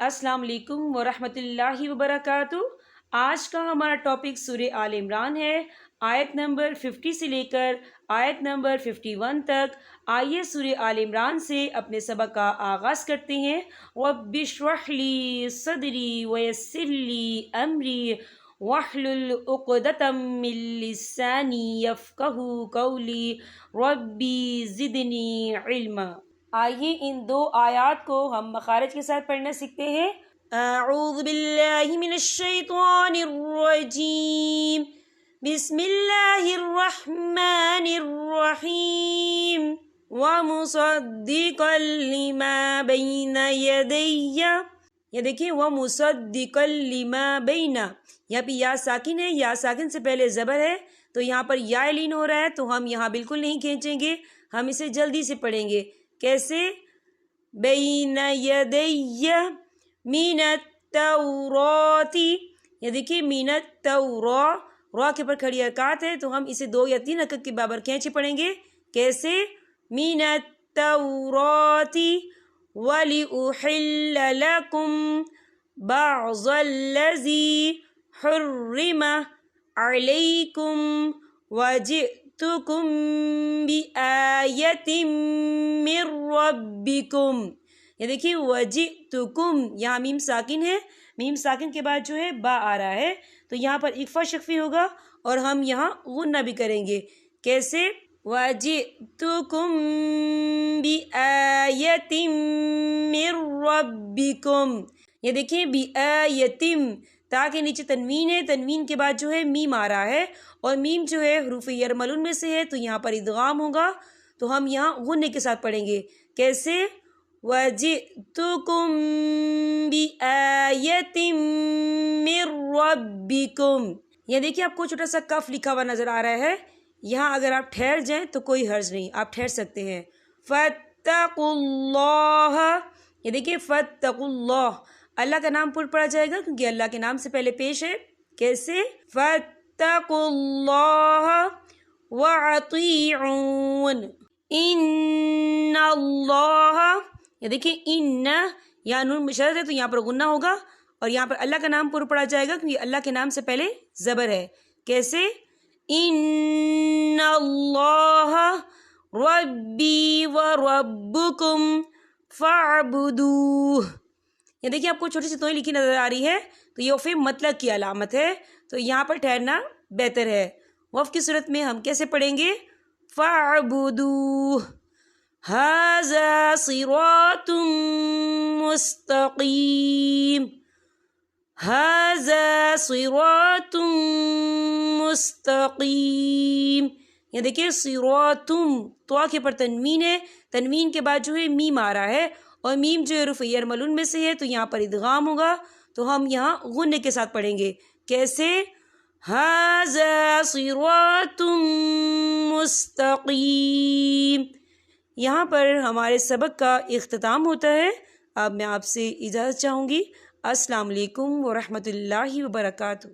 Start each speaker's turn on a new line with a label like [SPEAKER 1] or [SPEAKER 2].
[SPEAKER 1] अस्सलाम वालेकुम वरहमतुल्लाहि वबरकातुह। आज का हमारा टॉपिक सूरह आल इमरान है। आयत नंबर 50 से लेकर आयत नंबर 51 तक। आइए सूरह आल इमरान से अपने सबक का आगाज़ करते हैं। रब्बिश्रह ली सदरी वयस्सिर ली अमरी वहलुल उक़दतम मिन लिसानी यफ़क़हू क़ौली रब्बी ज़िदनी इल्मा। आइए इन दो आयात को हम मखारज के साथ पढ़ना सीखते हैं। अऊज़ु बिल्लाहि मिनश शैतानिर रजीम, बिस्मिल्लाहिर रहमानिर रहीम, व मुसद्दिक़ल लिमा बैना यदैया। ये देखिए, व मुसद्दिक़ल लिमा बैना, यहाँ पे या साकिन है, या साकिन से पहले ज़बर है, तो यहाँ पर या लीन हो रहा है, तो हम यहाँ बिल्कुल नहीं खींचेंगे, हम इसे जल्दी से पढ़ेंगे। कैसे? बैना यदैया मिनत तौराती। ये देखिए, मिनत तौरा, रा के पर खड़ी हरकत है, तो हम इसे 2 या 3 हरकत के बराबर खींचे पढ़ेंगे। कैसे? मिनत तौराती वली उहिल्ल लकुम बअज़ल्लज़ी हुर्रिमा अलैकुम वजि'तुकुम बिआयतिम मिर रब्बिकुम। ये देखिए, वजि'तुकुम, यहाँ मीम साकिन है, मीम साकिन के बाद जो है बा आ रहा है, तो यहाँ पर इक्फा शक्फी होगा और हम यहाँ गुन्ना भी करेंगे। कैसे? वजि'तुकुम बिआयतिम मिर रब्बिकुम। ये देखिए, बिआयतिम, ता के नीचे तनवीन है, तनवीन के बाद जो है मीम आ रहा है, और मीम जो है हरूफ यरमलून में से है, तो यहाँ पर इदगाम होगा, तो हम यहाँ गुन्ने के साथ पढ़ेंगे। कैसे? वजि'तुकुम बिआयतिम मिर रब्बिकुम। ये देखिए, आपको छोटा सा कफ लिखा हुआ नजर आ रहा है, यहाँ अगर आप ठहर जाएं तो कोई हर्ज नहीं, आप ठहर सकते हैं। फत्तकुल्लाह, ये देखिए, फत्तकुल्लाह, अल्लाह का नाम पुर पड़ा जाएगा क्योंकि अल्लाह के नाम से पहले पेश है। कैसे? फत्तकुल्लाह वअतीऊन इन्नल्लाह। ये देखिए, इन्ना, यहाँ नून मुशद्दद है, तो यहाँ पर गुन्ना होगा, और यहाँ पर अल्लाह का नाम पुर पड़ा जाएगा क्योंकि अल्लाह के नाम से पहले ज़बर है। कैसे? इन्नल्लाह रब्बी व रब्बुकुम फअबुदूह। ये देखिए, आपको छोटी सी तोई लिखी नजर आ रही है, तो ये वफ़ मतलब की अलामत है, तो यहाँ पर ठहरना बेहतर है। वफ़ की सूरत में हम कैसे पढ़ेंगे? फअबुदूह हाज़ा सिरातुम मुस्तक़ीम, हाज़ा सिरातुम मुस्तक़ीम। ये देखिए, सिरातुम, तो के पर तनवीन है, तनवीन के बाद जो है मीम आ रहा है, और मीम जो है हरूफ यरमलून में से है, तो यहाँ पर इदगाम होगा, तो हम यहाँ गुन्ने के साथ पढ़ेंगे। कैसे? हाज़ा सिरातुम मुस्तक़ीम। यहाँ पर हमारे सबक का इख्तिताम होता है। अब मैं आपसे इजाज़त चाहूँगी। अस्सलाम वालेकुम वरहमतुल्लाहि वबरकातुह।